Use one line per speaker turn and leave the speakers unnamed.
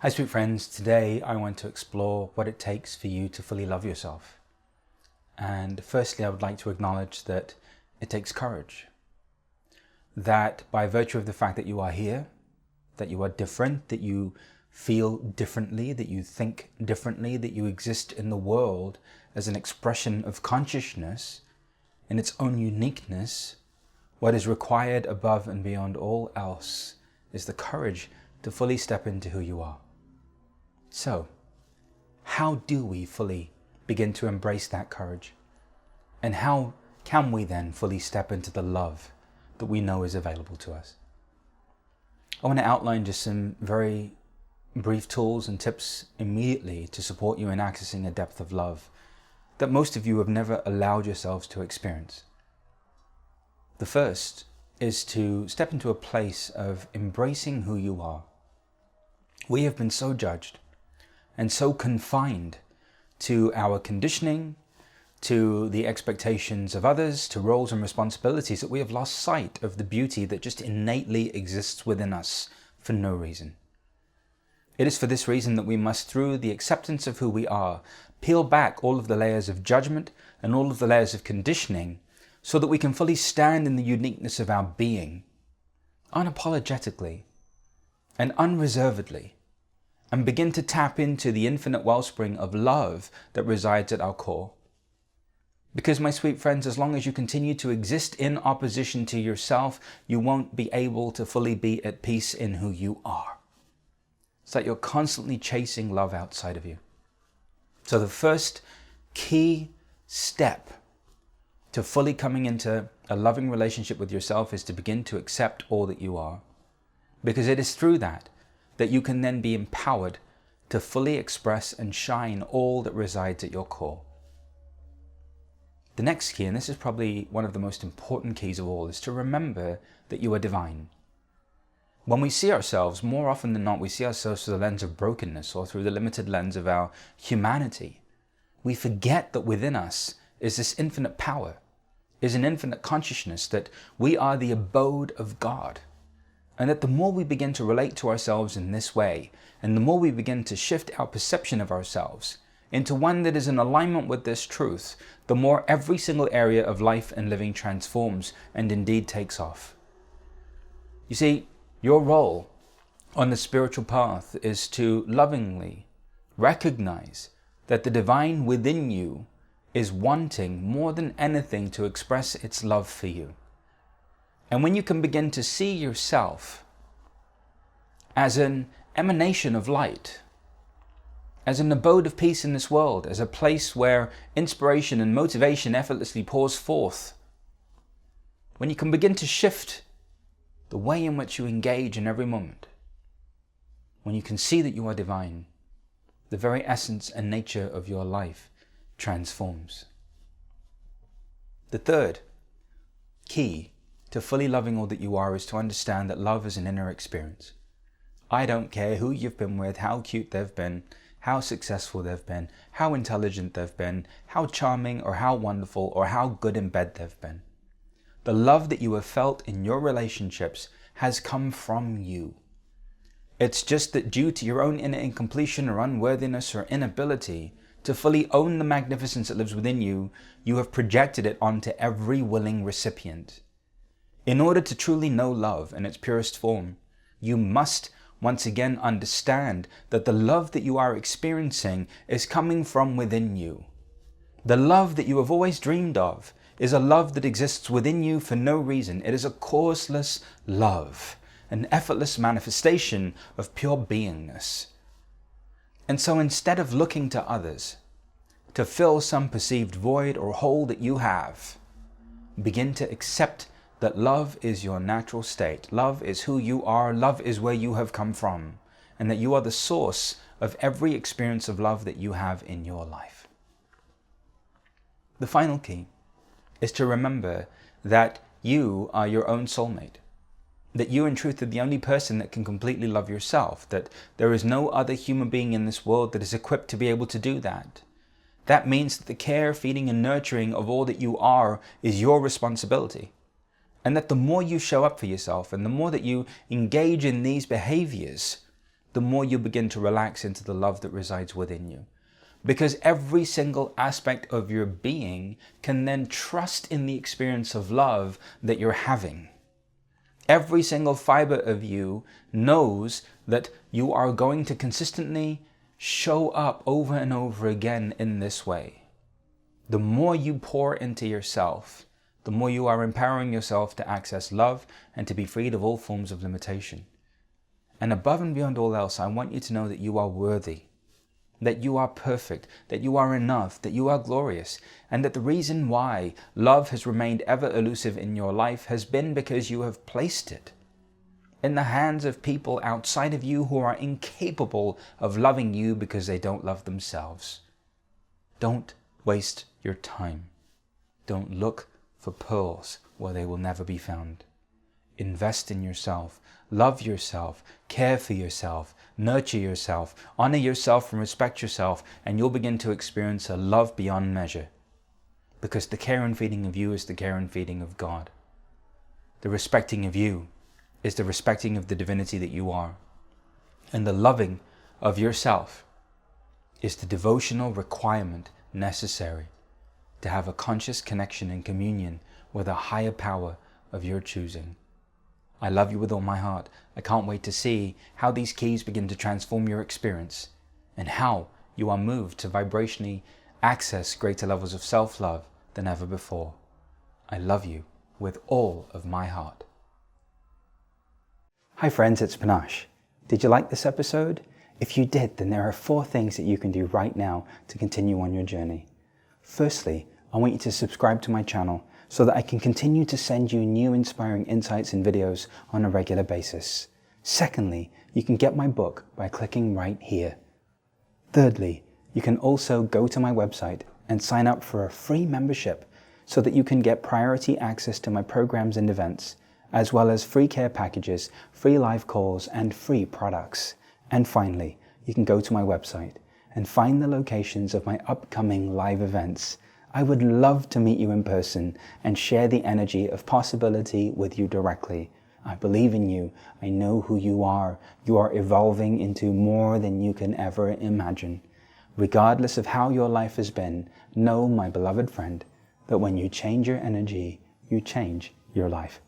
Hi sweet friends, today I want to explore what it takes for you to fully love yourself. And firstly, I would like to acknowledge that it takes courage. That by virtue of the fact that you are here, that you are different, that you feel differently, that you think differently, that you exist in the world as an expression of consciousness in its own uniqueness, what is required above and beyond all else is the courage to fully step into who you are. So, how do we fully begin to embrace that courage? And how can we then fully step into the love that we know is available to us? I want to outline just some very brief tools and tips immediately to support you in accessing a depth of love that most of you have never allowed yourselves to experience. The first is to step into a place of embracing who you are. We have been so judged and so confined to our conditioning, to the expectations of others, to roles and responsibilities that we have lost sight of the beauty that just innately exists within us for no reason. It is for this reason that we must, through the acceptance of who we are, peel back all of the layers of judgment and all of the layers of conditioning so that we can fully stand in the uniqueness of our being, unapologetically and unreservedly, and begin to tap into the infinite wellspring of love that resides at our core. Because, my sweet friends, as long as you continue to exist in opposition to yourself, you won't be able to fully be at peace in who you are. It's like you're constantly chasing love outside of you. So the first key step to fully coming into a loving relationship with yourself is to begin to accept all that you are. Because it is through that you can then be empowered to fully express and shine all that resides at your core. The next key, and this is probably one of the most important keys of all, is to remember that you are divine. When we see ourselves, more often than not, we see ourselves through the lens of brokenness or through the limited lens of our humanity. We forget that within us is this infinite power, is an infinite consciousness, that we are the abode of God. And that the more we begin to relate to ourselves in this way, and the more we begin to shift our perception of ourselves into one that is in alignment with this truth, the more every single area of life and living transforms and indeed takes off. You see, your role on the spiritual path is to lovingly recognize that the divine within you is wanting more than anything to express its love for you. And when you can begin to see yourself as an emanation of light, as an abode of peace in this world, as a place where inspiration and motivation effortlessly pours forth, when you can begin to shift the way in which you engage in every moment, when you can see that you are divine, the very essence and nature of your life transforms. The third key to fully loving all that you are is to understand that love is an inner experience. I don't care who you've been with, how cute they've been, how successful they've been, how intelligent they've been, how charming or how wonderful or how good in bed they've been. The love that you have felt in your relationships has come from you. It's just that due to your own inner incompletion or unworthiness or inability to fully own the magnificence that lives within you, you have projected it onto every willing recipient. In order to truly know love in its purest form, you must once again understand that the love that you are experiencing is coming from within you. The love that you have always dreamed of is a love that exists within you for no reason. It is a causeless love, an effortless manifestation of pure beingness. And so instead of looking to others to fill some perceived void or hole that you have, begin to accept that love is your natural state. Love is who you are. Love is where you have come from. And that you are the source of every experience of love that you have in your life. The final key is to remember that you are your own soulmate. That you in truth are the only person that can completely love yourself. That there is no other human being in this world that is equipped to be able to do that. That means that the care, feeding and nurturing of all that you are is your responsibility. And that the more you show up for yourself and the more that you engage in these behaviors, the more you begin to relax into the love that resides within you. Because every single aspect of your being can then trust in the experience of love that you're having. Every single fiber of you knows that you are going to consistently show up over and over again in this way. The more you pour into yourself, the more you are empowering yourself to access love and to be freed of all forms of limitation. And above and beyond all else, I want you to know that you are worthy, that you are perfect, that you are enough, that you are glorious, and that the reason why love has remained ever elusive in your life has been because you have placed it in the hands of people outside of you who are incapable of loving you because they don't love themselves. Don't waste your time. Don't look for pearls where they will never be found. Invest in yourself, love yourself, care for yourself, nurture yourself, honor yourself and respect yourself, and you'll begin to experience a love beyond measure. Because the care and feeding of you is the care and feeding of God. The respecting of you is the respecting of the divinity that you are. And the loving of yourself is the devotional requirement necessary to have a conscious connection and communion with a higher power of your choosing. I love you with all my heart. I can't wait to see how these keys begin to transform your experience and how you are moved to vibrationally access greater levels of self-love than ever before. I love you with all of my heart. Hi friends, it's Panache. Did you like this episode? If you did, then there are 4 things that you can do right now to continue on your journey. Firstly, I want you to subscribe to my channel so that I can continue to send you new inspiring insights and videos on a regular basis. Secondly, you can get my book by clicking right here. Thirdly, you can also go to my website and sign up for a free membership so that you can get priority access to my programs and events, as well as free care packages, free live calls, and free products. And finally, you can go to my website and find the locations of my upcoming live events. I would love to meet you in person and share the energy of possibility with you directly. I believe in you. I know who you are. You are evolving into more than you can ever imagine. Regardless of how your life has been, know, my beloved friend, that when you change your energy, you change your life.